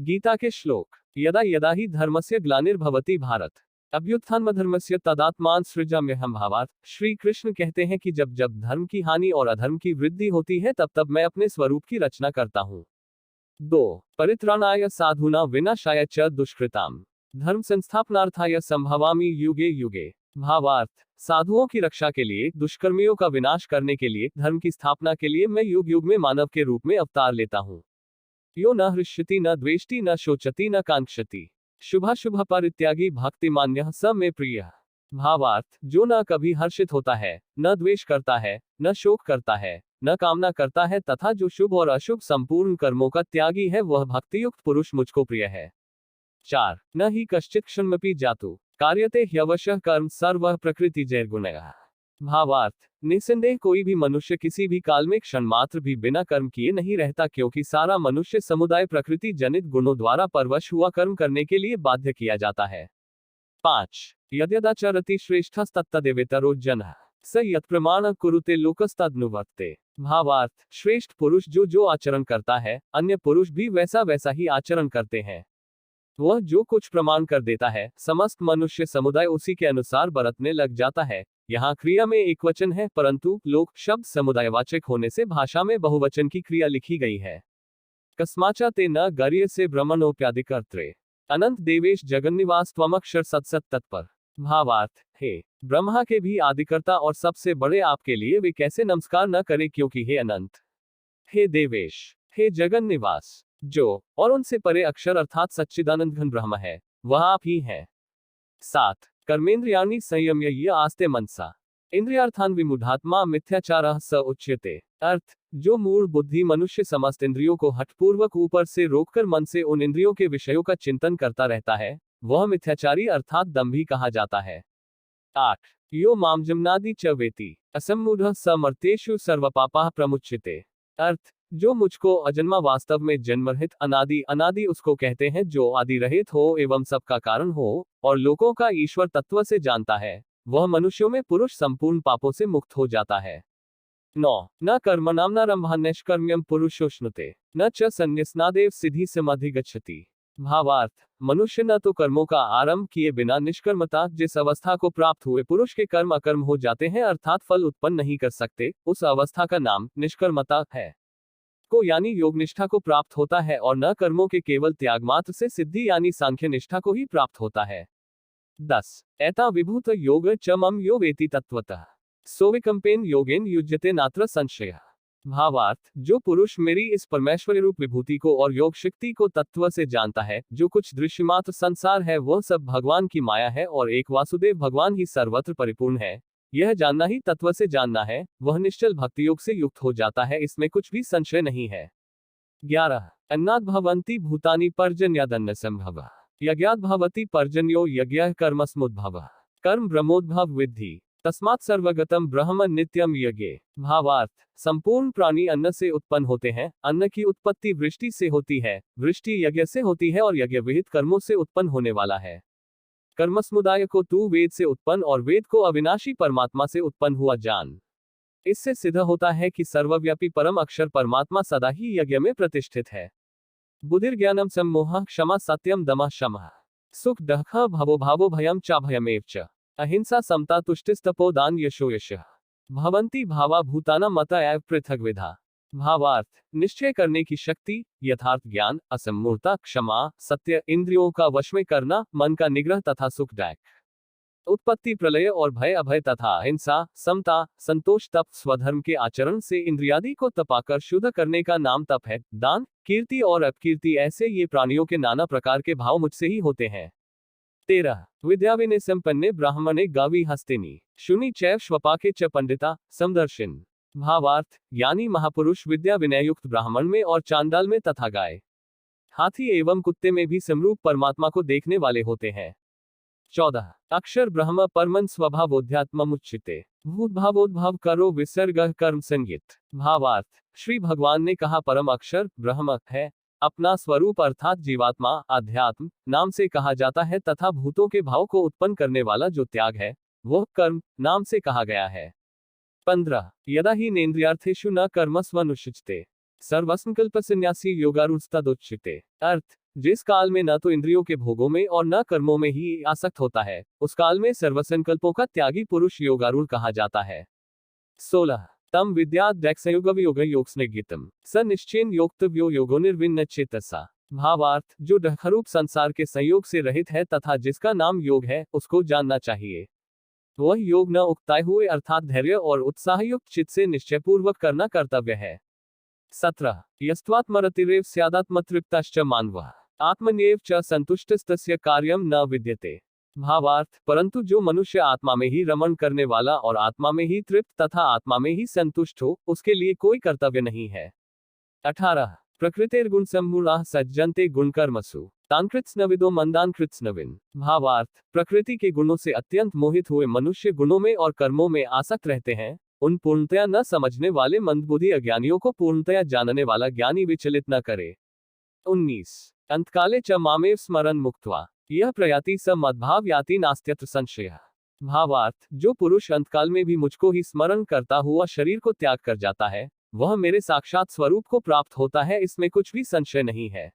गीता के श्लोक। यदा यदा हि धर्मस्य ग्लानिर्भवति भारत अभ्युत्थानमधर्मस्य तदात्मान सृजाम्यहम् भावार्थ। श्री कृष्ण कहते हैं कि जब जब धर्म की हानि और अधर्म की वृद्धि होती है तब तब मैं अपने स्वरूप की रचना करता हूँ। 2 परित्राणाय साधूना विनाशाय च दुष्कृताम धर्म संस्थापनार्थाय संभवामि युगे युगे। भावार्थ, साधुओं की रक्षा के लिए, दुष्कर्मियों का विनाश करने के लिए, धर्म की स्थापना के लिए मैं युग युग में मानव के रूप में अवतार लेता हूँ। यो न हृष्यति न द्वेष्टि न शोचति न कांक्षति शुभाशुभ परित्यागी भक्तिमान्यः स मे प्रियः। भावार्थ, जो न कभी हर्षित होता है, न द्वेष करता है, न शोक करता है, न कामना करता है तथा जो शुभ और अशुभ संपूर्ण कर्मों का त्यागी है वह भक्तियुक्त पुरुष मुझको प्रिय है। 4 न ही कश्चित् क्षणमपि जातु कार्यते ह्यवशः कर्म सर्वः प्रकृति जैर्गुणः। भावार्थ, निसंदेह कोई भी मनुष्य किसी भी काल में क्षण मात्र भी बिना कर्म किए नहीं रहता, क्योंकि सारा मनुष्य समुदाय प्रकृति जनित गुणों द्वारा परवश हुआ कर्म करने के लिए बाध्य किया जाता है। 5 यद्यदाचरति श्रेष्ठस्तत्तदेवेतरो जनः स यत्प्रमाणं कुरुते लोकस्तदनुवर्तते। भावार्थ, श्रेष्ठ पुरुष जो जो आचरण करता है, अन्य पुरुष भी वैसा वैसा ही आचरण करते हैं। वह जो कुछ प्रमाण कर देता है, समस्त मनुष्य समुदाय उसी के अनुसार बरतने लग जाता है। यहाँ क्रिया में एक वचन है, परंतु लोक शब्द समुदायवाचक होने से भाषा में बहुवचन की क्रिया लिखी गई है। कस्माचा ते न गर्य से ब्रह्मणोप्यादिकर्त्रे अनंत देवेश जगन्निवास त्वमक्षर सत्सत तत्पर। भावार्थ, हे ब्रह्मा के भी आदिकर्ता और सबसे बड़े आपके लिए वे कैसे नमस्कार न करें, क्योंकि हे अनंत, हे देवेश, हे जगन निवास, जो और उनसे परे अक्षर अर्थात सच्चिदानंद घन ब्रह्म है, वह आप ही हैं। 7 कर्मेंद्रियाणि संयम्य ये आस्ते मनसा इंद्रियार्थान विमूढ़ात्मा मिथ्याचारः स उच्यते। अर्थ, जो मूढ़ बुद्धि मनुष्य समस्त इंद्रियों को हठपूर्वक ऊपर से रोककर मन से उन इंद्रियों के विषयों का चिंतन करता रहता है, वह मिथ्याचारी अर्थात दंभी कहा जाता है। 8 यो माम जमनादि च वेति असम्मूढ़ः स मर्त्येषु सर्वपापाः प्रमुच्यते। अर्थ, जो मुझको अजन्मा वास्तव में जन्मरहित अनादि अनादि उसको कहते हैं जो आदि रहित हो एवं सबका कारण हो और लोगों का ईश्वर तत्व से जानता है, वह मनुष्यों में पुरुष संपूर्ण पापों से मुक्त हो जाता है। 9 न कर्मणां नारंभान्निष्कर्म्यं पुरुषोष्णुते न च संन्यसनादेव सिद्धि समाधिगच्छति। भावार्थ, मनुष्य न तो कर्मों का आरंभ किए बिना निष्कर्मता जिस अवस्था को प्राप्त हुए पुरुष के कर्म अकर्म हो जाते हैं अर्थात फल उत्पन्न नहीं कर सकते, उस अवस्था का नाम निष्कर्मता है को यानी योग निष्ठा को प्राप्त होता है, और न कर्मों के केवल त्याग मात्र से सिद्धि यानी सांख्य निष्ठा को ही प्राप्त होता है। 10 एता विभूत योग च मम यो वेति तत्वतः सोविकंपेन योगेन युज्यते नात्र संशयः। भावार्थ, जो पुरुष मेरी इस परमेश्वरी रूप विभूति को और योग शक्ति को तत्व से जानता है, जो कुछ दृश्यमात्र संसार है वह सब भगवान की माया है और एक वासुदेव भगवान ही सर्वत्र परिपूर्ण है, यह जानना ही तत्व से जानना है, वह निश्चल भक्ति योग से युक्त हो जाता है, इसमें कुछ भी संशय नहीं है। 11 अन्नाद् भवन्ति भूतानि पर्जन्यादन्न संभवः यज्ञाद् भवति पर्जन्यो यज्ञः कर्मसमुद्भवः कर्म ब्रह्मोद्भव विद्धि तस्मात् सर्वगतम ब्रह्म नित्यम यज्ञे। भावार्थ, संपूर्ण प्राणी अन्न से उत्पन्न होते हैं, अन्न की उत्पत्ति वृष्टि से होती है, वृष्टि यज्ञ से होती है और यज्ञ विहित कर्मों से उत्पन्न होने वाला है। कर्म समुदाय को तू वेद से उत्पन्न और वेद को अविनाशी परमात्मा से उत्पन्न हुआ जान। इससे सिद्ध होता है कि सर्वव्यापी परम अक्षर परमात्मा सदा ही यज्ञ में प्रतिष्ठित है। बुद्धिर्ज्ञानम सम्मोहः क्षमा सत्यम दमः शमः सुख दुःखः भवो भावो भयम च भयमेव च अहिंसा समता तुष्टिस्तपो दान यशो यशः भवन्ति भावा भूतानां मता एव पृथग्विधा। भावार्थ, निश्चय करने की शक्ति, यथार्थ ज्ञान, असम्मूढ़ता, क्षमा, सत्य, इंद्रियों का वश में करना, मन का निग्रह तथा सुख दायक उत्पत्ति प्रलय और भय अभय तथा अहिंसा, समता, संतोष, तप, स्वधर्म के आचरण से इंद्रियादि को तपाकर शुद्ध करने का नाम तप है। दान, कीर्ति और अपकीर्ति ऐसे ये प्राणियों के नाना प्रकार के भाव मुझसे ही होते हैं। 13 विद्याविनय संपन्ने ब्राह्मणे गावी हस्तिनी शुनि चैव श्वपाके च पंडिता समदर्शिन। भावार्थ, यानी महापुरुष विद्या विनयुक्त ब्राह्मण में और चांडाल में तथा गाय, हाथी एवं कुत्ते में भी समरूप परमात्मा को देखने वाले होते हैं। 14 अक्षर ब्रह्म परमन स्वभावोध्यात्ममुच्यते भूतभावोद्भव करो विसर्ग कर्म संगीत। भावार्थ, श्री भगवान ने कहा परम अक्षर ब्रह्म है, अपना स्वरूप अर्थात जीवात्मा अध्यात्म नाम से कहा जाता है तथा भूतों के भाव को उत्पन्न करने वाला जो त्याग है वह कर्म नाम से कहा गया है। 15 यदा ही नेन्द्रियार्थेषु न कर्मस्वनुष्ठिते सर्वसंकल्प संन्यासी योगारूढ़स्तदुच्यते। अर्थ, जिस काल में न तो इंद्रियों के भोगों में और न कर्मों में ही आसक्त होता है, उस काल में सर्वसंकल्पों का त्यागी पुरुष योगारूढ़ कहा जाता है। 16 तम विद्या दैक्षयोग योग स्निग्धितम स निश्चयन योक्तव्यो योगो निर्विन्न चेतसा। भावार्थ, जो ढखरूप संसार के संयोग से रहित है तथा जिसका नाम योग है, उसको जानना चाहिए। वह योग न उकताए हुए अर्थात धैर्य और उत्साहयुक्त चित्त से निश्चयपूर्वक करना कर्तव्य है। 17 यस्त्वात्मरतिरेव स्यादात्मतृप्ताश्च मानवः आत्मन्येव च संतुष्टस्तस्य कार्यम न विद्यते। भावार्थ, परंतु जो मनुष्य आत्मा में ही रमण करने वाला और आत्मा में ही तृप्त तथा आत्मा में ही संतुष्ट हो, उसके लिए कोई कर्तव्य नहीं है। 18 प्रकृतिर्गुण सम्मूढ़ाः सज्जन्ते गुणकर्मसु तान्कृत्स्नविदो मंदान कृत्स्नविन। भावार्थ, प्रकृति के गुणों से अत्यंत मोहित हुए मनुष्य गुणों में और कर्मों में आसक्त रहते हैं। उन पूर्णतया न समझने वाले मंदबुद्धि अज्ञानियों को पूर्णतया जानने वाला ज्ञानी विचलित न करे। 19 अंतकाले च मामेव स्मरन् मुक्त्वा यह प्रयाति स मद्भाव याति नास्त्यत्र संशयः। भावार्थ, जो पुरुष अंतकाल में भी मुझको ही स्मरण करता हुआ शरीर को त्याग कर जाता है, वह मेरे साक्षात स्वरूप को प्राप्त होता है, इसमें कुछ भी संशय नहीं है।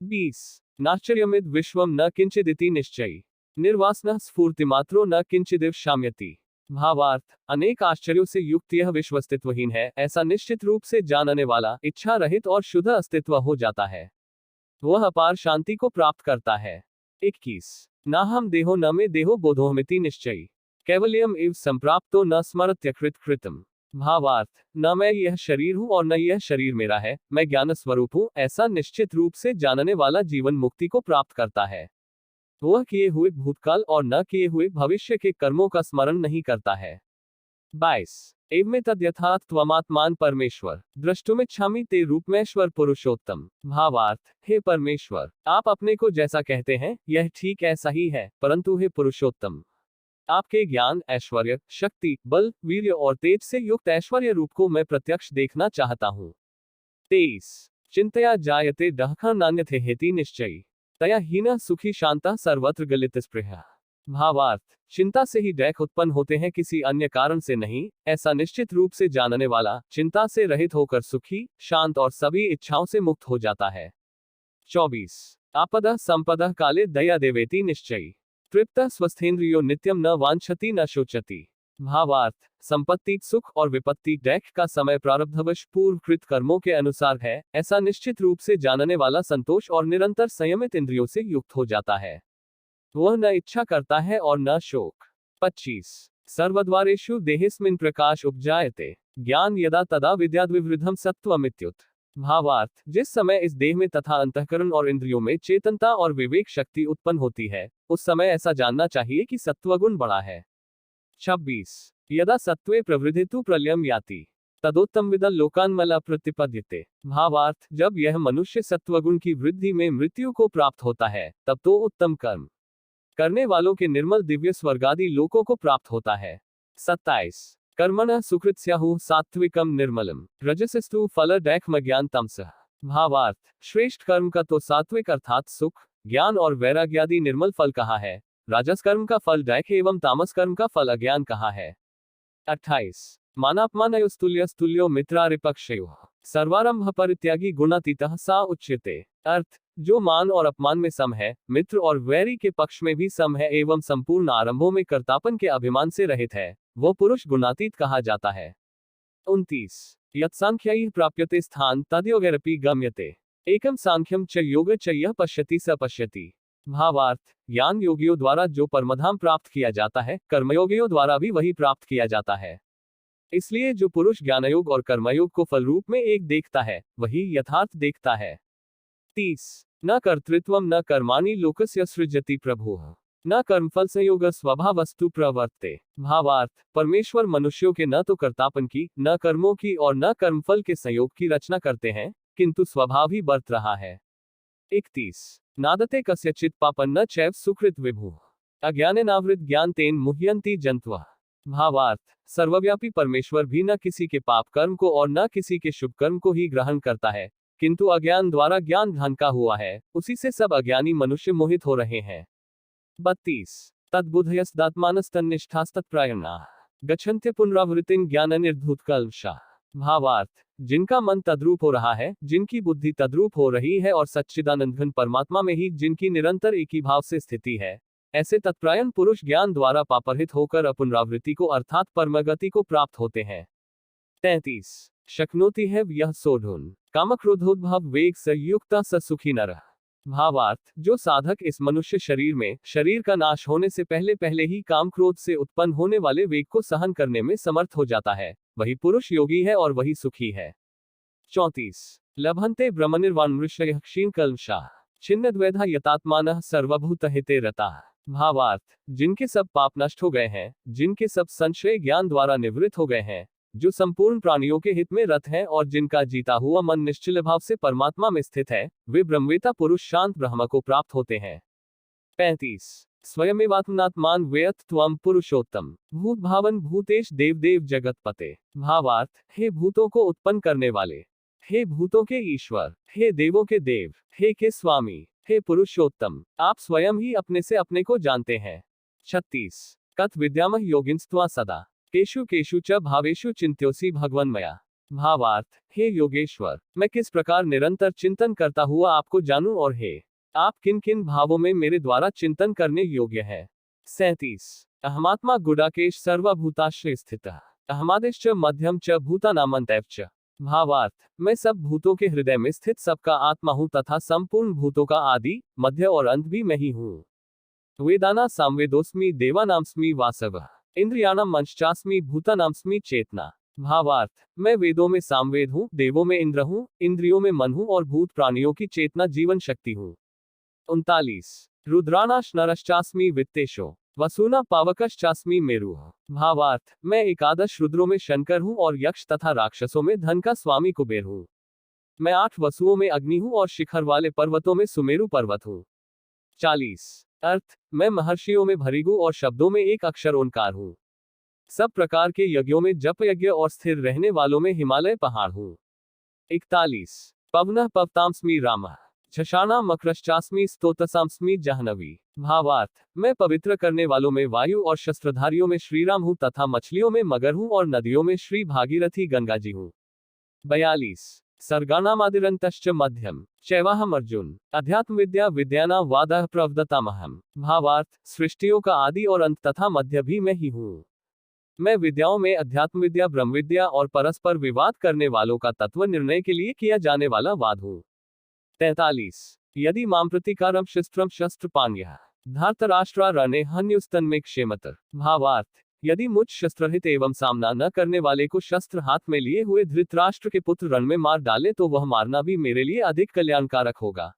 20 नाश्चर्यमिद विश्वम न किंचिदिति निश्चयी निर्वासनः स्फूर्तिमात्रो न किंचिदिव शाम्यति। भावार्थ, अनेक आश्चर्यों से युक्त यह विश्व अस्तित्वहीन है, ऐसा निश्चित रूप से जानने वाला इच्छा रहित और शुद्ध अस्तित्व हो जाता है। वह अपार शांति को प्राप्त करता है। 21 नाहम देहो न मे देहो बोधोहमिति निश्चयी कैवल्यम इव संप्राप्तो न स्मरत्यकृत कृतम। भावार्थ, न मैं यह शरीर हूं और न यह शरीर मेरा है, मैं ज्ञान स्वरूप हूं, ऐसा निश्चित रूप से जानने वाला जीवन मुक्ति को प्राप्त करता है। वह किए हुए भूतकाल और न किए हुए भविष्य के कर्मों का स्मरण नहीं करता है। 22 एवं तद्यथात् त्वमात्मान परमेश्वर द्रष्टुमिच्छामि ते रूपमेश्वर पुरुषोत्तम। भावार्थ, हे परमेश्वर, आप अपने को जैसा कहते हैं यह ठीक ऐसा ही है, परंतु हे पुरुषोत्तम, आपके ज्ञान, ऐश्वर्य, शक्ति, बल, वीर्य और तेज से युक्त ऐश्वर्य रूप को मैं प्रत्यक्ष देखना चाहता हूँ। 23 चिंतया जायते दहखा नान्यथे हेति निश्चयी तया हीना सुखी शांता सर्वत्र गलित स्पृहा। भावार्थ, चिंता से ही दैख उत्पन्न होते हैं, किसी अन्य कारण से नहीं, ऐसा निश्चित रूप से जानने वाला चिंता से रहित होकर सुखी, शांत और सभी इच्छाओं से मुक्त हो जाता है। 24 आपदः संपदः काले दया देवेति निश्चयी तृप्तः स्वस्थेन्द्रियो नित्यम न वांछति न शोचति। भावार्थ, संपत्ति, सुख और विपत्ति दैख का समय प्रारब्धवश पूर्वकृत कर्मों के अनुसार है, ऐसा निश्चित रूप से जानने वाला संतोष और निरंतर संयमित इंद्रियों से युक्त हो जाता है। वह न इच्छा करता है और न शोक। 25 सर्वद्वारेषु देहेस्मिन् प्रकाश उपजायते ज्ञान यदा तदा विद्याद्विवृद्धम सत्त्वमित्युत। भावार्थ, जिस समय इस देह में तथा अंतःकरण और इंद्रियों में चेतनता और विवेक शक्ति उत्पन्न होती है, उस समय ऐसा जानना चाहिए कि सत्वगुण बढ़ा है। 26 यदा सत्त्वे प्रवृद्धितु प्रलयम याति तदोत्तमविदं लोकान्मला प्रतिपद्यते। भावार्थ, जब यह मनुष्य सत्वगुण की वृद्धि में मृत्यु को प्राप्त होता है, तब तो उत्तम कर्म करने वालों के निर्मल दिव्य स्वर्गादि लोकों को प्राप्त होता है। 27 कर्मणः सुकृत्स्याहुः सात्विकम निर्मलम रजसस्तु फलदैखमज्ञान तमसः। भावार्थ, श्रेष्ठ कर्म का तो सात्विक अर्थात सुख, ज्ञान और वैराग्यादि निर्मल फल कहा है, राजस कर्म का फल दैख एवं तामस कर्म का फल अज्ञान कहा है। 28 मानापमानयोस्तुल्यस्तुल्यो मित्रारिपक्षयोः सर्वारंभ परित्यागी गुणातीतः सा उच्यते। अर्थ, जो मान और अपमान में सम है, मित्र और वैरी के पक्ष में भी सम है एवं संपूर्ण आरंभों में कर्तापन के अभिमान से रहित है, वो पुरुष गुणातीत कहा जाता है। 29 यत्सांख्यैः प्राप्यते स्थान तद्योगैरपि गम्यते एकम सांख्यम च योग च यः पश्यति स पश्यति। भावार्थ, ज्ञान योगियों द्वारा जो परमधाम प्राप्त किया जाता है, कर्मयोगियों द्वारा भी वही प्राप्त किया जाता है। इसलिए जो पुरुष ज्ञानयोग और कर्मयोग को फल रूप में एक देखता है, वही यथार्थ देखता है। 30 न कर्तृत्वम न कर्माणि लोकस्य सृजति प्रभुः न कर्मफल संयोग स्वभावस्तु प्रवर्ते। भावार्थ, परमेश्वर मनुष्यों के न तो कर्तापन की, न कर्मों की और न कर्मफल के संयोग की रचना करते हैं, किंतु स्वभाव ही बरत रहा है। 31 नादते कस्यचित् पापं न चैव सुकृत विभुः अज्ञानेनावृत ज्ञान तेन मुह्यन्ति जन्तवः। भावार्थ, सर्वव्यापी परमेश्वर भी न किसी के पाप कर्म को और न किसी के शुभ कर्म को ही ग्रहण करता है, किंतु अज्ञान द्वारा ज्ञान ढंका हुआ है, उसी से सब अज्ञानी मनुष्य मोहित हो रहे हैं। 32 तद्बुद्धयस्दात्मानस्तन्निष्ठास्तत्प्रायणाः गच्छन्त्य पुनरावृत्तिं ज्ञाननिर्धूतकल्मषाः। भावार्थ, जिनका मन तद्रूप हो रहा है, जिनकी बुद्धि तद्रूप हो रही है और सच्चिदानंद घन परमात्मा में ही जिनकी निरंतर एक ही भाव से स्थिति है, ऐसे तत्परायण पुरुष ज्ञान द्वारा पापरहित होकर अपुनरावृत्ति को अर्थात परमगति को प्राप्त होते हैं। 33 शक्नोति है यह सोढ़ुन कामक्रोधोद्भव वेग स युक्ता स सुखी नरः। भावार्थ, जो साधक इस मनुष्य शरीर में शरीर का नाश होने से पहले पहले ही काम क्रोध से उत्पन्न होने वाले वेग को सहन करने में समर्थ हो जाता है, वही पुरुष योगी है और वही सुखी है। 34 लभन्ते ब्रह्मनिर्वाण मृषयः क्षीणकल्मषाः छिन्नद्वैधा यतात्मानः सर्वभूतहिते रताः। भावार्थ, जिनके सब पाप नष्ट हो गए हैं, जिनके सब संशय ज्ञान द्वारा निवृत्त हो गए हैं, जो संपूर्ण प्राणियों के हित में रत हैं और जिनका जीता हुआ मन निश्चल भाव से परमात्मा में स्थित है, वे ब्रह्मवेता पुरुष शांत ब्रह्म को प्राप्त होते हैं। 35 स्वयमेवात्मनात्मान वेयत त्वम पुरुषोत्तम भूत भावन भूतेश देवदेव जगतपते। भावार्थ, हे भूतों को उत्पन्न करने वाले, हे भूतों के ईश्वर, हे देवों के देव, हे के स्वामी, हे पुरुषोत्तम, आप स्वयं ही अपने से अपने को जानते हैं। 36 कथ विद्यामह योगिंस्त्वा सदा केशु केशु च भावेशु चिंत्योसी भगवन्मया। भावार्थ, हे योगेश्वर, मैं किस प्रकार निरंतर चिंतन करता हुआ आपको जानूं और हे आप किन किन भावों में मेरे द्वारा चिंतन करने योग्य है। 37 अहमात्मा गुडाकेश सर्वभूताश्रय स्थितः अहमादेश मध्यम च भूतानामन्तैव च। भावार्थ, मैं सब भूतों के हृदय में स्थित सबका आत्मा हूं तथा संपूर्ण भूतों का आदि मध्य और अंत भी मैं ही हूं। वेदाना सामवेदोस्मि देवानामस्मि वासवः इंद्रियाणाम मंश्चास्मि भूतानामस्मि चेतना। भावार्थ, मैं वेदों में सामवेद हूँ, देवों में इंद्र हूँ, इंद्रियों में मन हूँ और भूत प्राणियों की चेतना जीवन शक्ति हूँ। 39 रुद्राणाश नरश्चास्मि वित्तेशो वसुना पावकश्चास्मि मेरुः। भावार्थ, मैं एकादश रुद्रों में शंकर हूँ और यक्ष तथा राक्षसों में धन का स्वामी कुबेर हूँ। मैं 8 वसुओं में अग्नि हूँ और शिखर वाले पर्वतों में सुमेरु पर्वत हूँ। 40 अर्थ, मैं महर्षियों में भृगु और शब्दों में एक अक्षर ओंकार हूँ। सब प्रकार के यज्ञों में जप यज्ञ और स्थिर रहने वालों में हिमालय पहाड़ हूँ। 41 पवनः पवतांस्मि रामः झषाणा मकरश्चास्मि स्तोतसांस्मि जाह्नवी। भावार्थ, मैं पवित्र करने वालों में वायु और शस्त्रधारियों में श्रीराम हूँ तथा मछलियों में मगर हूँ और नदियों में श्री भागीरथी गंगा जी हूँ। 42 सर्गानामादिरन्तश्च मध्यम चैवाहम अर्जुन अध्यात्म विद्या विद्याना वादः प्रवदतामहम। भावार्थ, सृष्टियों का आदि और अंत तथा मध्य भी मैं ही हूँ। मैं विद्याओं में अध्यात्म विद्या ब्रह्म विद्या और परस्पर विवाद करने वालों का तत्व निर्णय के लिए किया जाने वाला वाद हूँ। 43 यदि माम प्रतिकारम शस्त्रम शस्त्र पाण्यः धार्तराष्ट्रा रणे हन्युस्तन्मे क्षेमतर। भावार्थ, यदि मुझ शस्त्रहित एवं सामना न करने वाले को शस्त्र हाथ में लिए हुए धृतराष्ट्र के पुत्र रण में मार डाले तो वह मारना भी मेरे लिए अधिक कल्याणकारक होगा।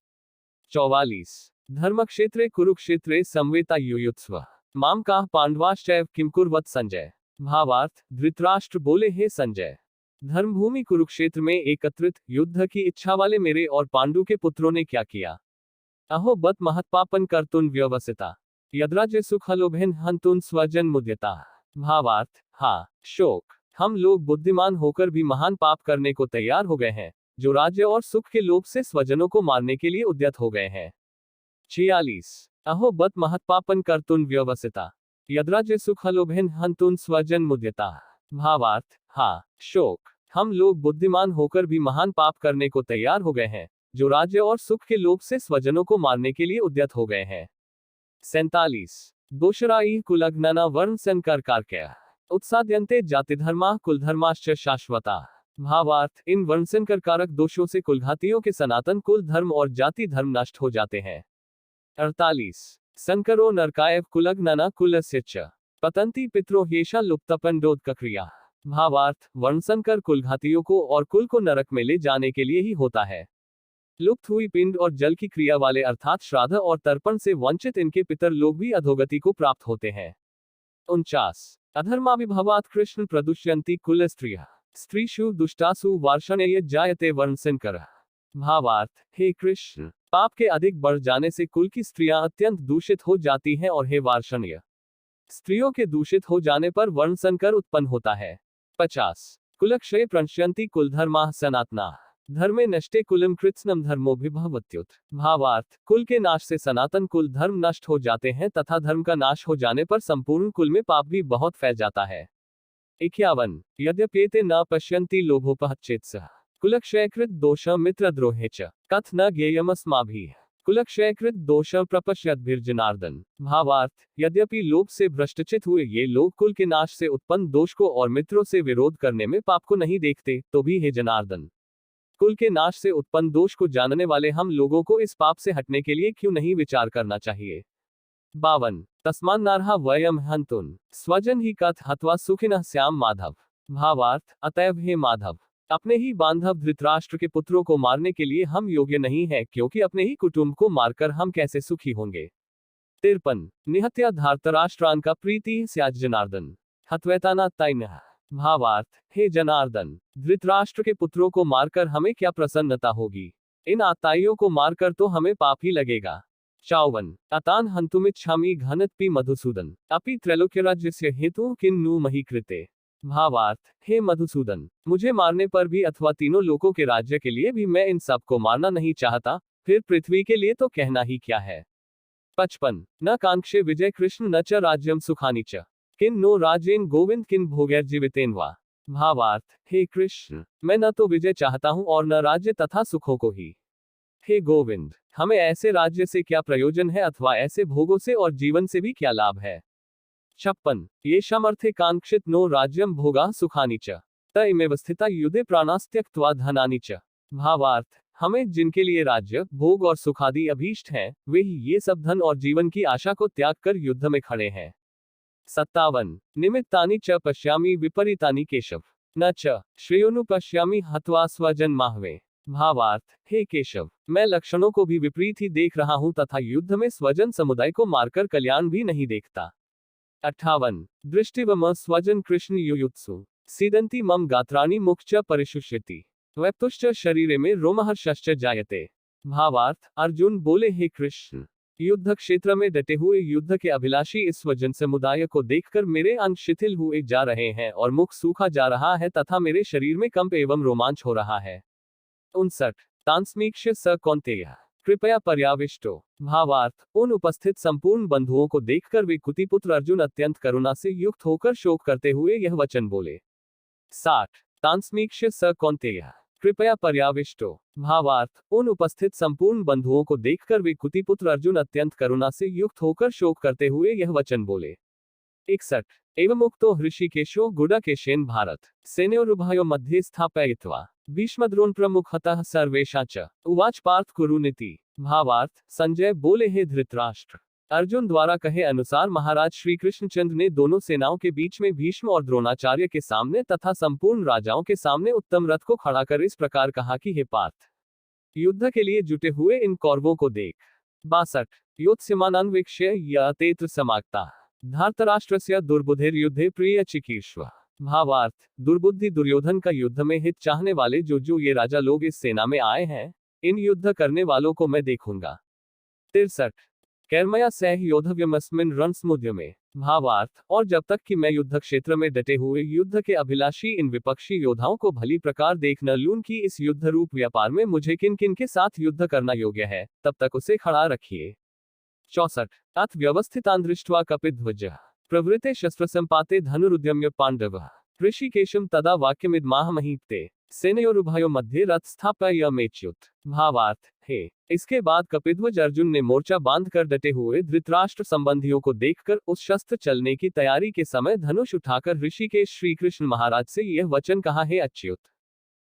44 धर्मक्षेत्रे कुरुक्षेत्रे संवेता युयुत्स्व माम काह पांडवाश्चैव किम कुर्वत संजय। भावार्थ, धृतराष्ट्र बोले, हे संजय, धर्मभूमि कुरुक्षेत्र में एकत्रित युद्ध की इच्छा वाले मेरे और पांडु के पुत्रों ने क्या किया। अहो बत महत्पापन कर्तुन व्यवसिता यद्राज्य सुखलोभेन हंतुन स्वजन मुद्यता। भावार्थ, हाँ शोक, हम लोग बुद्धिमान होकर भी महान पाप करने को तैयार हो गए हैं, जो राज्य और सुख के लोभ से स्वजनों को मारने के लिए उद्यत हो गए हैं। 46 अहो बत महत्पापन कर्तुन व्यवसिता यद्राज्य सुखलोभेन हंतुन स्वजन मुद्यता। भावार्थ, हाँ शोक, हम लोग बुद्धिमान होकर भी महान पाप करने को तैयार हो गए हैं, जो राज्य और सुख के लोभ से स्वजनों को मारने के लिए उद्यत हो गए हैं। 47 दोषराई कुलग्नना वर्ण संकर कारक्य उत्साद्यन्ते जातिधर्मा कुलधर्माश्च शाश्वता। भावार्थ, इन वर्णसंकर कारक दोषों से कुलघातियों के सनातन कुल धर्म और जाति धर्म नष्ट हो जाते हैं। 48 संकरो नरकायव कुलग्नना कुलस्य च पतंती पितरो हेषा लुप्तपंडोदकक्रिया। भावार्थ, वर्णसंकर कुलघातियों को और कुल को नरक में ले जाने के लिए ही होता है। लुप्त हुई पिंड और जल की क्रिया वाले अर्थात श्राद्ध और तर्पण से वंचित इनके पितर लोग भी अधोगति को प्राप्त होते हैं। 49 अधर्माविभवात कृष्ण प्रदुष्यन्ति कुल स्त्रियः स्त्रीषु दुष्टासु वार्षणेय जायते वर्णसंकरः। भावार्थ, हे कृष्ण, पाप के अधिक बढ़ जाने से कुल की स्त्रियां अत्यंत दूषित हो जाती हैं और हे वार्षणीय, स्त्रियों के दूषित हो जाने पर वर्णसंकर उत्पन्न होता है। 50 कुलक्षये प्रणश्यन्ति कुलधर्माः सनातनाः धर्मे नष्टे कुलम कृत्स्नम धर्मोभिभवत्युत। भावार्थ, कुल के नाश से सनातन कुल धर्म नष्ट हो जाते हैं तथा धर्म का नाश हो जाने पर संपूर्ण कुल में पाप भी बहुत फैल जाता है। 51 यद्यप्येते न पश्यन्ति लोभोपहच्चेत्सः कुलक्षयकृत दोष मित्रद्रोहे च कथ न ज्ञेयमस्माभिः कुलक्षयकृत दोष प्रपश्यद्भिर्जनार्दन। भावार्थ, यद्यपि लोभ से भ्रष्टचित हुए ये लोग कुल के नाश से उत्पन्न दोष को और मित्रों से विरोध करने में पाप को नहीं देखते, तो भी हे जनार्दन, कुल के नाश से उत्पन्न दोष को जानने वाले हम लोगों को इस पाप से हटने के लिए क्यों नहीं विचार करना चाहिए। 52 तस्मान् नारहा वयम हंतुन स्वजन ही कथ हत्वा सुखिनः श्याम माधव। भावार्थ, अतएव हे माधव, अपने ही बांधव धृतराष्ट्र के पुत्रों को मारने के लिए हम योग्य नहीं है, क्योंकि अपने ही कुटुंब को मारकर हम कैसे सुखी होंगे। 53 निहत्या धार्तराष्ट्रान का प्रीति स्याज जनार्दन हत्वैताना तैनः। भावार्थ, हे जनार्दन, धृतराष्ट्र के पुत्रों को मारकर हमें क्या प्रसन्नता होगी, इन आताइयों को मारकर तो हमें पाप ही लगेगा। 54 अतान हंतुमिच्छामि घनत्पि मधुसूदन अपि त्रैलोक्यराज्यस्य हेतु किन्नु मही कृते। भावार्थ, हे मधुसूदन, मुझे मारने पर भी अथवा तीनों लोकों के राज्य के लिए भी मैं इन सब को मारना नहीं चाहता, फिर पृथ्वी के लिए तो कहना ही क्या है। 55 न कांक्षे विजय कृष्ण न च राज्यम सुखानि च किन नो राजेन गोविंद किन भोगैर्जीवितेन वा। भावार्थ, हे कृष्ण, मैं न तो विजय चाहता हूं और न राज्य तथा सुखों को ही। हे गोविंद, हमें ऐसे राज्य से क्या प्रयोजन है अथवा ऐसे भोगों से और जीवन से भी क्या लाभ है। 56 येषामर्थे कांक्षित नो राज्यम भोगा सुखानि च त इमेव स्थिता युद्धे प्राणास्त्यक्त्वा धनानि च। भावार्थ, हमें जिनके लिए राज्य भोग और सुखादि अभीष्ट हैं, वे ही ये सब धन और जीवन की आशा को त्याग कर युद्ध में खड़े हैं। 57 निमित्तानि च पश्यामि विपरीतानि केशव न च श्रेयोनु पश्यामि हत्वा स्वजन माहवे। भावार्थ, हे केशव, मैं लक्षणों को भी विपरीत ही देख रहा हूं तथा युद्ध में स्वजन समुदाय को मारकर कल्याण भी नहीं देखता। 58 दृष्टिवम स्वजन कृष्ण युयुत्सु सीदंती मम गात्राणि मुख च परिशुष्यति वैप्तुश्च शरीरे में रोमहर्षश्च जायते। भावार्थ, अर्जुन बोले, हे कृष्ण, युद्ध क्षेत्र में डटे हुए युद्ध के अभिलाषी इस स्वजन समुदाय को देखकर मेरे अंग शिथिल हुए जा रहे हैं और मुख सूखा जा रहा है तथा मेरे शरीर में कंप एवं रोमांच हो रहा है। 59 तांस्मीक्ष्य स कौन्तेयः कृपया पर्याविष्टो। भावार्थ, उन उपस्थित संपूर्ण बंधुओं को देखकर वे कुतिपुत्र अर्जुन अत्यंत करुणा से युक्त होकर शोक करते हुए यह वचन बोले। 60 तांस्मीक्ष्य स कौन्तेयः कृपया पर्याविष्टो। भावार्थ, उन उपस्थित संपूर्ण बंधुओं को देखकर वे कुतिपुत्र अर्जुन अत्यंत करुणा से युक्त होकर शोक करते हुए यह वचन बोले। 61 एवं उक्तो हृषिकेशो गुडाकेशेन भारत सेनयोरुभयो मध्ये स्थापयित्वा भीष्मद्रोण प्रमुखतः सर्वेषां च उवाच पार्थ कुरुनीति। भावार्थ, संजय बोले, हे धृतराष्ट्र, अर्जुन द्वारा कहे अनुसार महाराज श्री कृष्णचंद्र ने दोनों सेनाओं के बीच में भीष्म और द्रोणाचार्य के सामने तथा संपूर्ण राजाओं के सामने उत्तम रथ को खड़ा कर इस प्रकार कहा कि हे पार्थ, युद्ध के लिए जुटे हुए इन कौरवों को देख। 62 योत्स्यमानान्वीक्ष्य यतेत्र समागता धार्तराष्ट्रस्य दुर्बुद्धिर्युद्धे प्रिय चिकीर्ष्व। भावार्थ, दुर्बुद्धि दुर्योधन का युद्ध में हित चाहने वाले जो ये राजा लोग इस सेना में आए हैं, इन युद्ध करने वालों को मैं देखूंगा। 63 कैर्मया सह योद्धव्यमस्मिन् रणसमुद्र में। भावार्थ, और जब तक कि मैं युद्ध क्षेत्र में डटे हुए युद्ध के अभिलाषी इन विपक्षी योद्धाओं को भली प्रकार देख न लूं कि इस युद्ध रूप व्यापार में मुझे किन किन के साथ युद्ध करना योग्य है, तब तक उसे खड़ा रखिए। 64 अथ व्यवस्थितान् दृष्ट्वा कपिध्वजः प्रवृते शस्त्रसंपाते धनुरुद्यम्य पांडवः ऋषिकेशं तदा वाक्यमिदमाह महीपते सेनयोरुभयो मध्ये रथ स्थापयमेच्युत। भावार्थ, हे, इसके बाद कपिध्वज अर्जुन ने मोर्चा बांधकर डटे हुए धृतराष्ट्र संबंधियों को देखकर उस शस्त्र चलने की तैयारी के समय धनुष उठाकर ऋषिकेश श्री कृष्ण महाराज से यह वचन कहा, हे अच्युत,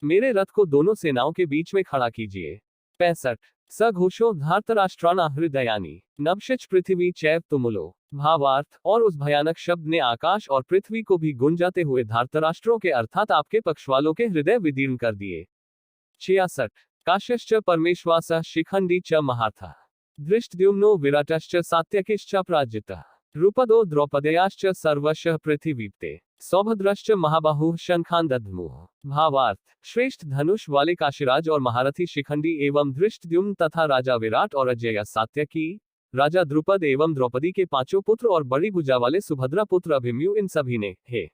मेरे रथ को दोनों सेनाओं के बीच में खड़ा कीजिए। 65 स घोषो धार्तराष्ट्राणा हृदयानि नभश्च पृथ्वी चैव तुमुलो। भावार्थ, और उस भयानक शब्द ने आकाश और पृथ्वी को भी गुंजाते हुए धार्तराष्ट्रों के अर्थात आपके पक्ष वालों के हृदय विदीर्ण कर दिए। 66 काश्यश्च परमेश्वासः शिखंडी च महार्थः धृष्टद्युम्नो विराटश्च सात्यकिश्च प्राजितः रूपदो द्रौपदयाश्च सर्वशः पृथिवीप्ते सौभद्रश्च महाबाहुः शंखान दध्मुः। भावार्थ, श्रेष्ठ धनुष वाले काशीराज और महारथी शिखंडी एवं धृष्टद्युम्न तथा राजा विराट और अजय सात्यकी, राजा द्रुपद एवं द्रौपदी के पांचों पुत्र और बड़ी भुजा वाले सुभद्रा पुत्र अभिमन्यु, इन सभी ने हे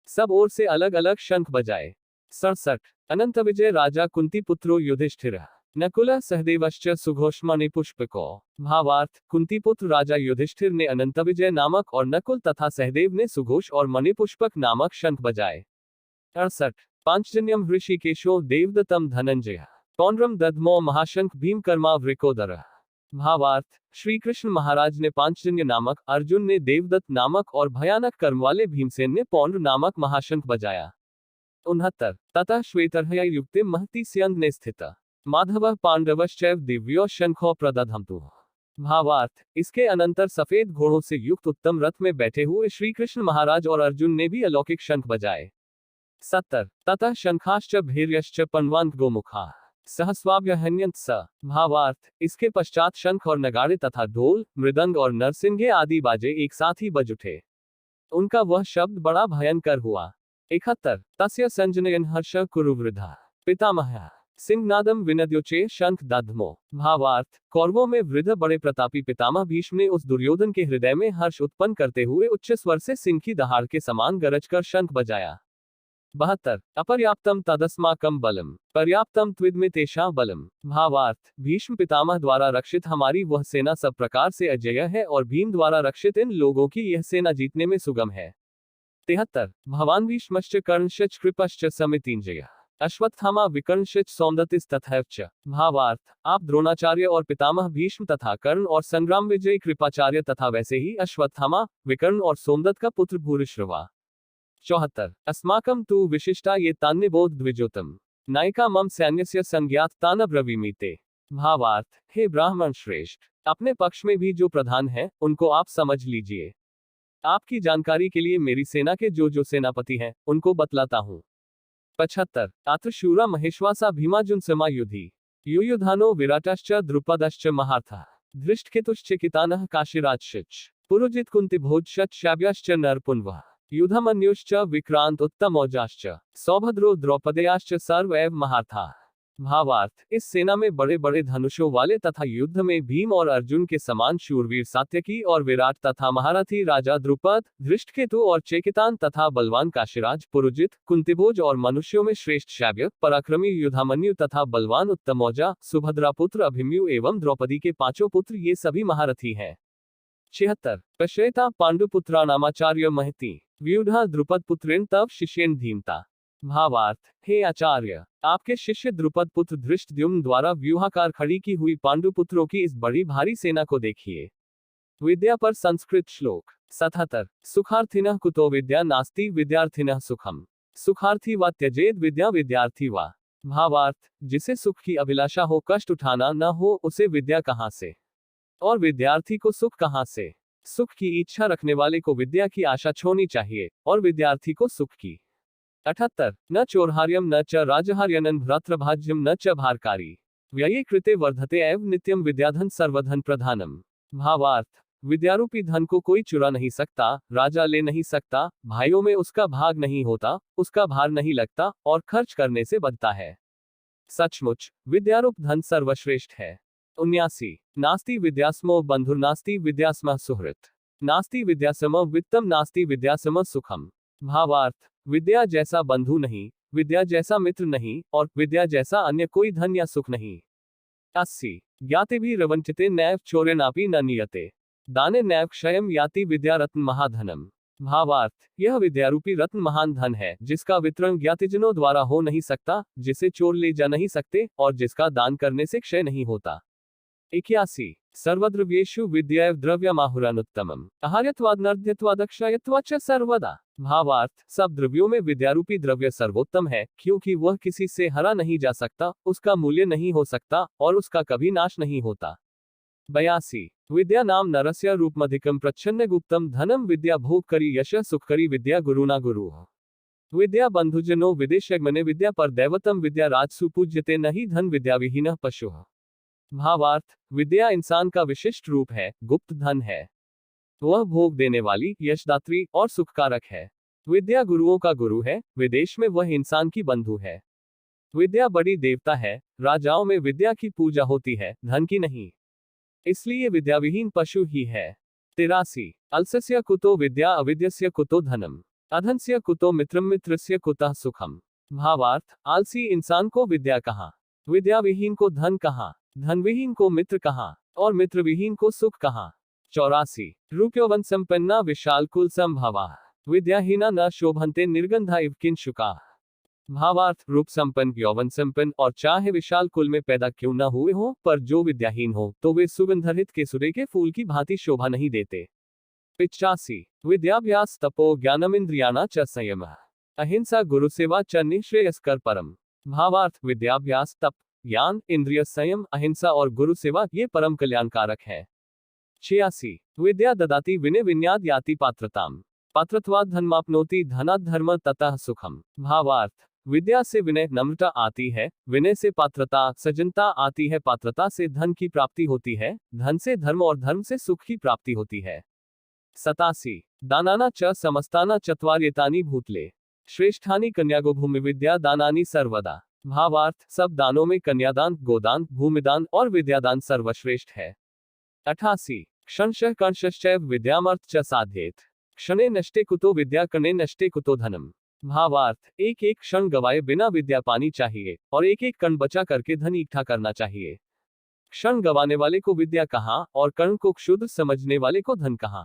सब ओर से अलग अलग शंख बजाए। 67 अनंत विजय राजा कुंती पुत्रो युधिष्ठिरः नकुल सहदेवश्च सुघोषमणि पुष्पको। भावार्थ, कुंतीपुत्र राजा युधिष्ठिर ने अनंतविजय नामक और नकुल तथा सहदेव ने सुघोष और मणिपुष्पक नामक शंख बजाए। 68 पांचजन्यम ऋषिकेशो देवदत्तम धनंजय पौंड्रम दधमो महाशंख भीमकर्मा वृकोदर। भावार्थ, श्री कृष्ण महाराज ने पांचजन्य नामक, अर्जुन ने देवदत्त नामक और भयानक कर्म वाले भीमसेन ने पौंड्र नामक महाशंख बजाया। 69 ततः श्वेतर्हया युक्ते महति स्यंद ने स्थित माधव पांडवश्चैव दिव्यो शंखो प्रदधमतु। भावार्थ, इसके अनंतर सफेद घोड़ों से युक्त उत्तम रथ में बैठे हुए श्री कृष्ण महाराज और अर्जुन ने भी अलौकिक शंख बजाए। 70 ततः शंखाश्च भैर्यश्च पन्वांत गोमुखा सहस्वाभ्यहन्यंत स। भावार्थ, इसके पश्चात शंख और नगाड़े तथा ढोल, मृदंग और नरसिंगे आदि बाजे एक साथ ही बज उठे। उनका वह शब्द बड़ा भयंकर हुआ। 71 तस्य संजनयन हर्ष कुरुवृद्धा पितामह सिंहनादम विनद्योचे शंख दधमो। भावार्थ, कौरवों में वृद्ध बड़े प्रतापी पितामह भीष्म ने उस दुर्योधन के हृदय में हर्ष उत्पन्न करते हुए उच्च स्वर से सिंह की दहाड़ के समान गरज कर शंख बजाया। 72 अपर्याप्तम तदस्माकम बलम पर्याप्तम त्विदमितेषा बलम। भावार्थ, भीष्म पितामह द्वारा रक्षित हमारी वह सेना सब प्रकार से अजेय है और भीम द्वारा रक्षित इन लोगों की यह सेना जीतने में सुगम है। 73 भवान भीष्मश्च कर्णश्च कृपश्च समितिंजय अश्वत्थामा विकर्णश्च सौंदतिस तथैवच। भावार्थ, आप द्रोणाचार्य और पितामह भीष्म तथा कर्ण और संग्राम विजयी कृपाचार्य तथा वैसे ही अश्वत्थामा, विकर्ण और सोमदत्त का पुत्र भूरिश्रवा। 74 अस्माकं तु विशिष्टा ये तान्निबोध द्विजोतम नायिका मम सैन्यस्य संज्ञात तानब्रवीमीते। भावार्थ, हे ब्राह्मण श्रेष्ठ, अपने पक्ष में भी जो प्रधान है उनको आप समझ लीजिए। आपकी जानकारी के लिए मेरी सेना के जो सेनापति हैं उनको बतलाता हूँ। 75 अत्र शूरा महेश्वासा भीमाजुन समा युधि युयुधानो विराटश्च द्रुपदश्च महार्था धृष्टकेतुश्चिकितानः काशीराजश्च पुरुजित कुंतिभोजश्च शाव्याश्च नरपुन्वः युधमन्युश्च विक्रांत उत्तमौजाश्च सौभद्रो द्रौपदेयाश्च सर्व एव महार्था। भावार्थ, इस सेना में बड़े बड़े धनुषों वाले तथा युद्ध में भीम और अर्जुन के समान शूरवीर सात्यकी और विराट तथा महारथी राजा द्रुपद, धृष्टकेतु और चेकितान तथा बलवान काशीराज, पुरुजित, कुंतिभोज और मनुष्यों में श्रेष्ठ शाव्य, पराक्रमी युधामन्यु तथा बलवान उत्तमौजा, सुभद्रा पुत्र अभिमन्यु एवं द्रौपदी के पांचों पुत्र ये सभी महारथी हैं। 76 पश्येता पांडुपुत्राणामाचार्य महती व्यूढ़ा द्रुपद पुत्रेण तव शिष्येन धीमता। भावार्थ, हे आचार्य, आपके शिष्य द्रुपद पुत्र धृष्टद्युम्न द्वारा व्यूहाकार खड़ी की हुई पांडुपुत्रों की इस बड़ी भारी सेना को देखिए। विद्या पर संस्कृत श्लोक। 77 सुखार्थिनः कुतो विद्या नास्ति विद्यार्थिनः सुखम सुखार्थी वा त्यजेद विद्या विद्यार्थी वा। भावार्थ, जिसे सुख की अभिलाषा हो, कष्ट उठाना न हो, उसे विद्या कहाँ से, और विद्यार्थी को सुख कहाँ से। सुख की इच्छा रखने वाले को विद्या की आशा छोड़नी चाहिए और विद्यार्थी को सुख की। 78 न चोरहार्यम न च राजहार्यनन भ्रातृभाज्यम न च भारकारी व्यये कृते वर्धते एव नित्यम विद्याधन सर्वधन प्रधानम। भावार्थ, विद्यारूपी धन को कोई चुरा नहीं सकता, राजा ले नहीं सकता, भाइयों में उसका भाग नहीं होता, उसका भार नहीं लगता और खर्च करने से बचता है। सचमुच विद्यारूप धन सर्वश्रेष्ठ है। 79 नास्ति विद्यास्मो बंधुर्नास्ति विद्यास्म सुहृत नास्ति विद्यासम वित्तम नास्ति विद्यासम सुखम। भावार्थ, विद्या जैसा बंधु नहीं, विद्या जैसा मित्र नहीं और विद्या जैसा अन्य कोई धन या सुख नहीं। 80 ज्ञाते भी रवंचिते नैव चोर्यनापि न नियते दाने नैव क्षयम याति विद्या रत्न महाधनम। भावार्थ, यह विद्यारूपी रत्न महान धन है जिसका वितरण ज्ञातिजनों द्वारा हो नहीं सकता, जिसे चोर ले जा नहीं सकते और जिसका दान करने से क्षय नहीं होता। 81 सर्वद्रव्येषु विद्यैव द्रव्यमाहुरानुत्तमम् आहार्यत्वादनर्ध्यत्वादक्षयत्वाच सर्वदा। भावार्थ, सब द्रव्यों में विद्यारूपी द्रव्य सर्वोत्तम है, क्योंकि वह किसी से हरा नहीं जा सकता, उसका मूल्य नहीं हो सकता और उसका कभी नाश नहीं होता। 82 विद्या नाम नरस्य रूपमधिकम प्रच्छन्न गुप्तम धनम विद्या भोग करी यश सुख करी विद्या गुरुना गुरु। विद्या बंधुजनो विदेशगमने विद्या पर दैवतम विद्या राजसु पूज्यते नहीं धन विद्या विहीन पशु। भावार्थ, विद्या इंसान का विशिष्ट रूप है, गुप्त धन है, वह भोग देने वाली, यशदात्री और सुखकारक है। विद्या गुरुओं का गुरु है, विदेश में वह इंसान की बंधु है। विद्या बड़ी देवता है, राजाओं में विद्या की पूजा होती है, धन की नहीं, इसलिए विद्याविहीन पशु ही है। 83 अल्सस्य कुतो विद्या अविद्यस्य कुतो धनम अधनस्य कुतो मित्रम मित्रस्य कुतः सुखम। भावार्थ, आलसी इंसान को विद्या कहाँ विद्याविहीन को धन कहाँ, धनविहीन को मित्र कहाँ, और मित्रविहीन को सुख कहाँ। 84 रूप्यवन संपन्ना विशाल कुल संभवा, विद्याहीना न शोभन्ते निर्गंधा इव किंशुका। भावार्थ, रूप संपन्न, यौवन संपन्न और चाहे विशाल कुल में पैदा क्यों न हुए हो, पर जो विद्याहीन हो तो वे सुगंधरहित केसुरे के फूल की भांति शोभा नहीं देते। 85 विद्याभ्यास तपो ज्ञानमिंद्रियाणा च संयम, अहिंसा गुरु सेवा च निःश्रेयस्कर परम। भावार्थ, विद्याभ्यास, तप, ज्ञान, इंद्रिय संयम, अहिंसा और गुरु सेवा ये परम कल्याणकारक है। 86 विद्या ददाति विनय विन्याद याति पात्रताम, पात्रत्वाद धर्माप्नोति धनात् धर्म ततः सुखम। भावार्थ, विद्या से विनय नम्रता आती है, विनय से पात्रता सज्जनता आती है, पात्रता से धन की प्राप्ति होती है, धन से धर्म और धर्म से सुख की प्राप्ति होती है। 87 दानाना च समस्ताना चत्वार्येतानि भूतले, श्रेष्ठानि कन्यागो भूमि विद्या दानानि सर्वदा। भावार्थ, सब दानों में कन्यादान, गोदान, भूमिदान और विद्यादान सर्वश्रेष्ठ है। 88 क्षणशः कर्णशश्चैव विद्यामर्थ च साध्येत, क्षणे नष्टे कुतो विद्या कणे नष्टे कुतो धनम। भावार्थ, एक एक क्षण गवाए बिना विद्या पानी चाहिए और एक एक कण बचा करके धन इकट्ठा करना चाहिए। क्षण गवाने वाले को विद्या कहाँ और कण को क्षुद्र समझने वाले को धन कहाँ।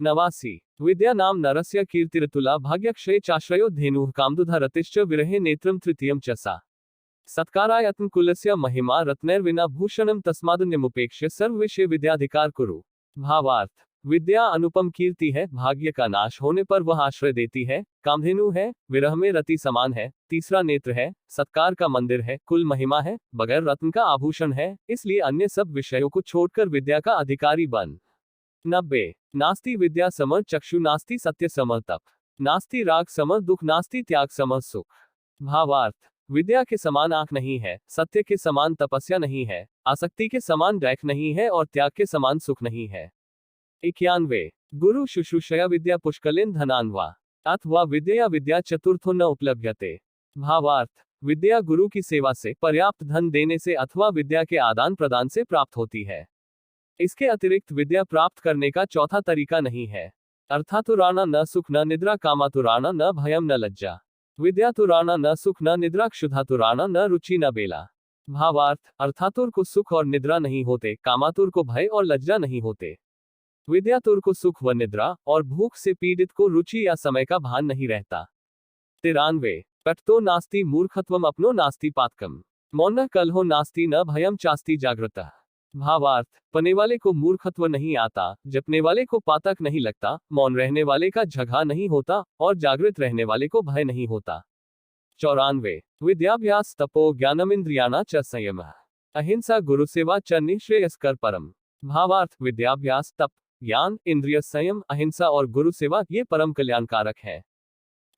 89 विद्या नाम नरस्य कीर्तिरतुला भाग्यक्षये चाश्रयो धेनुः कामदुधा रतिश्च विरहे नेत्रम तृतीयम च सा। सत्कारायत्न कुलस्य महिमा रत्नैर्विना भूषणम तस्मादन्यमुपेक्ष्य सर्वविषय विद्याधिकार कुरु। भावार्थ, विद्या अनुपम कीर्ति है, भाग्य का नाश होने पर वह आश्रय देती है, कामधेनु है, विरह में रति समान है, तीसरा नेत्र है, सत्कार का मंदिर है, कुल महिमा है, बगैर रत्न का आभूषण है, इसलिए अन्य सब विषयों को छोड़कर विद्या का अधिकारी बन। 90 नास्ति विद्या समर चक्षु नास्ति सत्य समर तप, नास्ति राग समर दुख नास्ति त्याग समर सुख। भावार्थ, विद्या के समान आंख नहीं है, सत्य के समान तपस्या नहीं है, आसक्ति के समान दैख नहीं है और त्याग के समान सुख नहीं है। 91 गुरु शुश्रूषया विद्या पुष्कलिन धनान्वा, अथवा विद्या विद्या चतुर्थो न उपलभ्यते। भावार्थ, विद्या गुरु की सेवा से, पर्याप्त धन देने से अथवा विद्या के आदान प्रदान से प्राप्त होती है। इसके अतिरिक्त विद्या प्राप्त करने का चौथा तरीका नहीं है। अर्थातुराणा न सुख न निद्रा कामातुराणा न भयम न लज्जा, विद्यातुराणा न सुख न निद्रा क्षुधातुराणा न रुचि न बेला। भावार्थ, अर्थातुर को सुख और निद्रा नहीं होते, कामातुर को भय और लज्जा नहीं होते, विद्यातुर को सुख व निद्रा और भूख से पीड़ित को रुचि या समय का भान नहीं रहता। 93 पठतो नास्ति मूर्खत्वम अपनो नास्ति पातकम, मौन कलहो नास्ति न भयम चास्ति जागृतः। भावार्थ, पने वाले को मूर्खत्व नहीं आता, जपने वाले को पातक नहीं लगता, मौन रहने वाले का झगड़ा नहीं होता और जागृत रहने वाले को भय नहीं होता। 94 विद्याभ्यास तपो ज्ञानमिंद्रियाणा च संयम, अहिंसा गुरु सेवा च निःश्रेयस्कर परम। भावार्थ, विद्याभ्यास, तप, ज्ञान, इंद्रिय संयम, अहिंसा और गुरु सेवा ये परम कल्याणकारक है।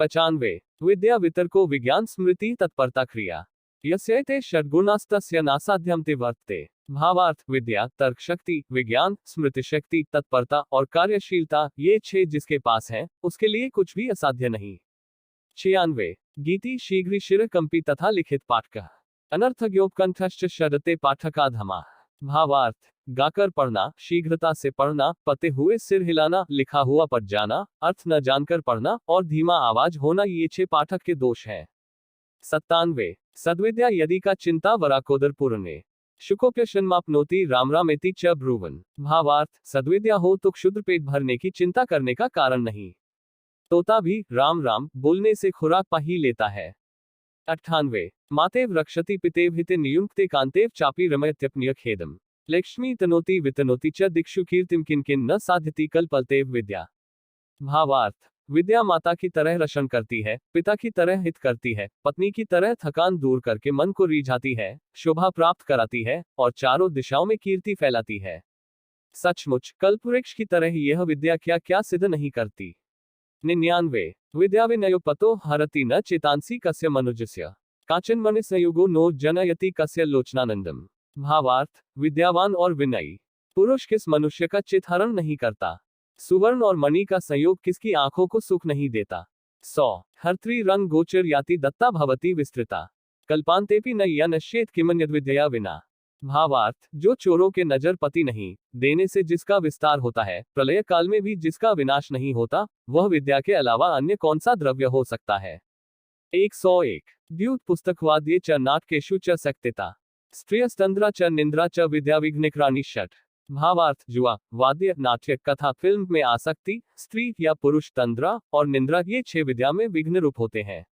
95 विद्या वितर्को विज्ञान स्मृति तत्परता क्रिया, यस्यैते षड्गुणास्तस्य नासाध्यम ते वर्तते। भावार्थ, विद्या, तर्क शक्ति, विज्ञान, स्मृति शक्ति, तत्परता और कार्यशीलता ये 6 जिसके पास हैं, उसके लिए कुछ भी असाध्य नहीं। 96 गीति शीघ्र शिर कंपी तथा लिखित पाठक, अनर्थज्ञोपकंठश्च शरते पाठकाधमा। भावार्थ, गाकर पढ़ना, शीघ्रता से पढ़ना, पते हुए सिर हिलाना, लिखा हुआ पढ़ जाना, अर्थ न जानकर पढ़ना और धीमा आवाज होना ये 6 पाठक के दोष हैं। 97 सद्विद्या यदि का चिंता वराकोदर पूर्णे, शुकोप्यशन्माप्नोति राम रामेति च ब्रुवन। भावार्थ, सद्विद्या हो तो क्षुद्र पेट भरने की चिंता करने का कारण नहीं। तोता भी राम राम बोलने से खुराक पा ही लेता है। 98 मातेव रक्षति पितेव हिते नियुक्ते कांतेव चापी रमयत्यप्निय खेदम, लक्ष्मी तनोति वितनोति च दिक्षु कीर्तिम किन न साध्यति कल्पलतेव विद्या। भावार्थ, विद्या माता की तरह रक्षण करती है, पिता की तरह हित करती है, पत्नी की तरह थकान दूर करके मन को रिझाती है, शोभा प्राप्त कराती है और चारों दिशाओं में कीर्ति फैलाती है। सचमुच कल्पवृक्ष की तरह यह विद्या क्या क्या सिद्ध नहीं करती। 99 विद्या विनयो पतो हरति न चेतांसी कस्य मनुजस्य, कांचन मणि संयुगो नो जनयति कस्य लोचनानंदम। भावार्थ, विद्यावान और विनयी पुरुष किस मनुष्य का चित्हरण नहीं करता, सुवर्ण और मणि का संयोग किसकी आंखों को सुख नहीं देता। 100 हर्त्री रंग गोचर याति दत्ता भवती विस्तृता, कल्पांतेपि न यनश्येत किमन्यद्विद्या विना। भावार्थ, जो चोरों के नजर पति नहीं देने से जिसका विस्तार होता है, प्रलय काल में भी जिसका विनाश नहीं होता, वह विद्या के अलावा अन्य कौन सा द्रव्य हो सकता है। 101 द्यूत पुस्तकवाद्ये च नाटकेषु च सक्तिता स्त्रियस्तंद्रा च निंद्रा च विद्या विघ्निकराणि षट। भावार्थ जुआ, वाद्य, नाट्य, कथा, फिल्म में आसक्ति, स्त्री या पुरुष तंद्रा और निंद्रा ये 6 विद्या में विघ्न रूप होते हैं।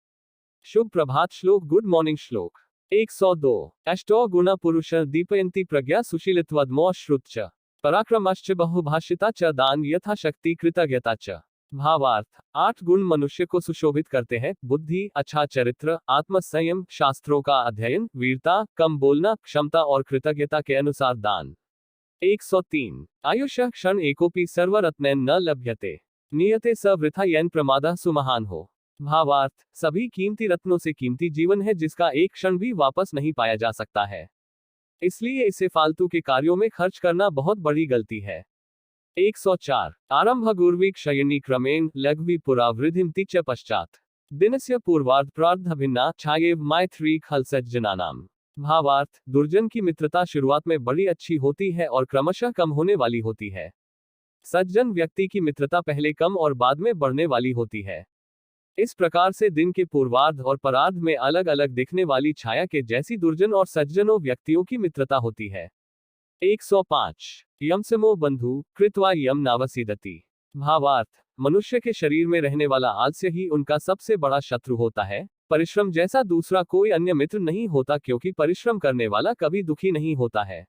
शुभ प्रभात श्लोक। गुड मॉर्निंग श्लोक 102 अष्टौ गुणा पुरुष दीपयन्ति प्रज्ञा सुशीलित्वदमो श्रुत च पराक्रमश्च बहुभाषिता च दान यथाशक्ति कृतज्ञता च। भावार्थ 8 गुण मनुष्य को सुशोभित करते हैं: बुद्धि, अच्छा चरित्र, आत्मसंयम, शास्त्रों का अध्ययन, वीरता, कम बोलना, क्षमता और कृतज्ञता के अनुसार दान। 103 आयुष्य क्षण एकोपि सर्वरत्नेन न लभ्यते नियते स वृथा येन प्रमादः सुमहान हो। भावार्थ सभी कीमती रत्नों से कीमती जीवन है जिसका एक क्षण भी वापस नहीं पाया जा सकता है, इसलिए इसे फालतू के कार्यों में खर्च करना बहुत बड़ी गलती है। 104 आरंभ गुर्वीक शयनी क्रमेण लघ्वी पुरा वृद्धिमति च पश्चात दिनस्य पूर्वार्ध प्रार्ध भिन्ना छायेव मैत्री खल सज्जनानाम। भावार्थ दुर्जन की मित्रता शुरुआत में बड़ी अच्छी होती है और क्रमशः कम होने वाली होती है। सज्जन व्यक्ति की मित्रता पहले कम और बाद में बढ़ने वाली होती है। इस प्रकार से दिन के पूर्वार्ध और परार्ध में अलग अलग दिखने वाली छाया के जैसी दुर्जन और सज्जनों व्यक्तियों की मित्रता होती है। 105 यमसमो बंधु कृत्वा यम नावसीदति। भावार्थ मनुष्य के शरीर में रहने वाला आलस्य ही उनका सबसे बड़ा शत्रु होता है। परिश्रम जैसा दूसरा कोई अन्य मित्र नहीं होता, क्योंकि परिश्रम करने वाला कभी दुखी नहीं होता है।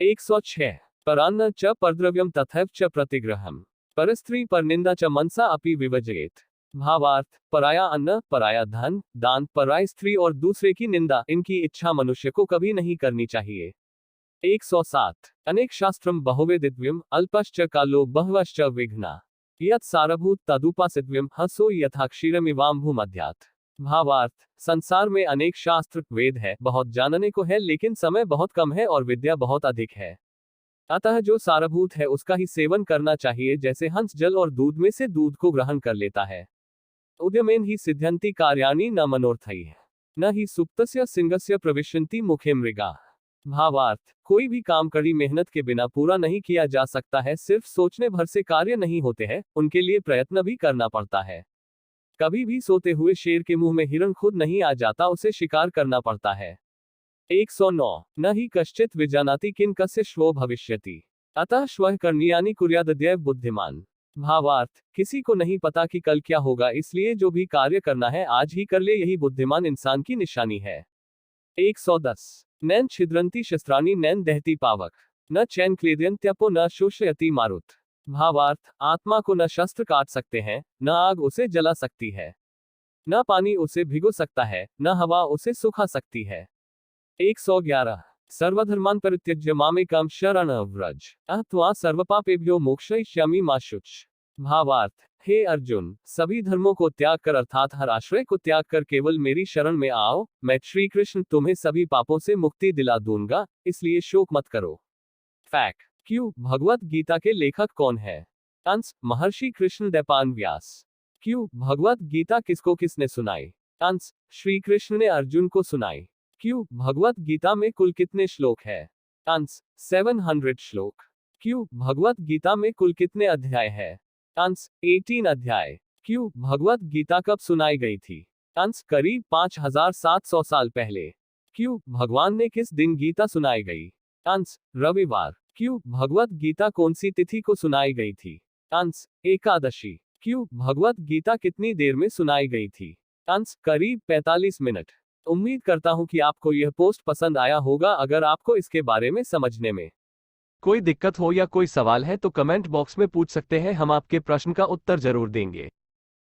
106 परान्न च परद्रव्यम तथैव च प्रतिग्रहम परस्त्री परनिंदा च मनसा अपि विवजयेत। भावार्थ पराया अन्न, पराया धन, दान, पराई स्त्री और दूसरे की निंदा, इनकी इच्छा मनुष्य को कभी नहीं करनी चाहिए। 107 अनेक शास्त्रम बहुवेदित्व्यम अल्पश्च कालो बहवश्च विघ्ना यत् सारभूत तदुपासित्व्यम हसो यथा क्षीरमिवाम्भूमध्यात्। भावार्थ संसार में अनेक शास्त्र वेद है, बहुत जानने को है, लेकिन समय बहुत कम है और विद्या बहुत अधिक है। अतः जो सारभूत है उसका ही सेवन करना चाहिए, जैसे हंस जल और दूध में से दूध को ग्रहण कर लेता है। उद्यमेन ही सिद्ध्यन्ति कार्याणि न मनोर्थैः न ही सुप्तस्य सिंहस्य प्रविशन्ति मुखे मृगा। भावार्थ कोई भी काम कड़ी मेहनत के बिना पूरा नहीं किया जा सकता है। सिर्फ सोचने भर से कार्य नहीं होते हैं, उनके लिए प्रयत्न भी करना पड़ता है। कभी भी सोते हुए शेर के मुंह में हिरण खुद नहीं आ जाता, उसे शिकार करना पड़ता है। 109 न ही कश्चित विजानाति किन कस्य श्वो भविष्यति अतः श्वः कर्णीयानि कुर्यादद्यैव बुद्धिमान। भावार्थ किसी को नहीं पता कि कल क्या होगा, इसलिए जो भी कार्य करना है आज ही कर ले, यही बुद्धिमान इंसान की निशानी है। 110 नैन छिद्रन्ति शस्त्राणि नैन दहति पावक न चैन क्लेदयन्त्यपो न शोषयति मारुत। भावार्थ आत्मा को न शस्त्र काट सकते हैं, न आग उसे जला सकती है, न पानी उसे भिगो सकता है, न हवा उसे सुखा सकती है। 111 सर्वधर्मान परित्यज्य मामेकं शरणं व्रज अहत्वा सर्वपापेभ्यो मोक्षयिष्यामि मा शुच। भावार्थ हे अर्जुन, सभी धर्मों को त्याग कर अर्थात हर आश्रय को त्याग कर केवल मेरी शरण में आओ, मैं श्री कृष्ण तुम्हें सभी पापों से मुक्ति दिला दूंगा, इसलिए शोक मत करो। फैक्ट क्यों भगवत गीता के लेखक कौन है? अंश महर्षि कृष्ण द्वैपायन व्यास। क्यों भगवत गीता किसको किसने सुनाई? अंश श्री कृष्ण ने अर्जुन को सुनाई। क्यों भगवत गीता में कुल कितने श्लोक है? अंश 700 श्लोक। क्यों भगवत गीता में कुल कितने अध्याय है? अंश 18 अध्याय। क्यों भगवत गीता कब सुनाई गई थी? अंश करीब 5700 साल पहले। क्यों भगवान ने किस दिन गीता सुनाई गई? अंश रविवार। क्यों भगवत गीता कौन सी तिथि को सुनाई गई थी? अंश एकादशी। क्यों भगवत गीता कितनी देर में सुनाई गई थी? अंश करीब 45 मिनट। उम्मीद करता हूं कि आपको यह पोस्ट पसंद आया होगा। अगर आपको इसके बारे में समझने में कोई दिक्कत हो या कोई सवाल है तो कमेंट बॉक्स में पूछ सकते हैं, हम आपके प्रश्न का उत्तर जरूर देंगे।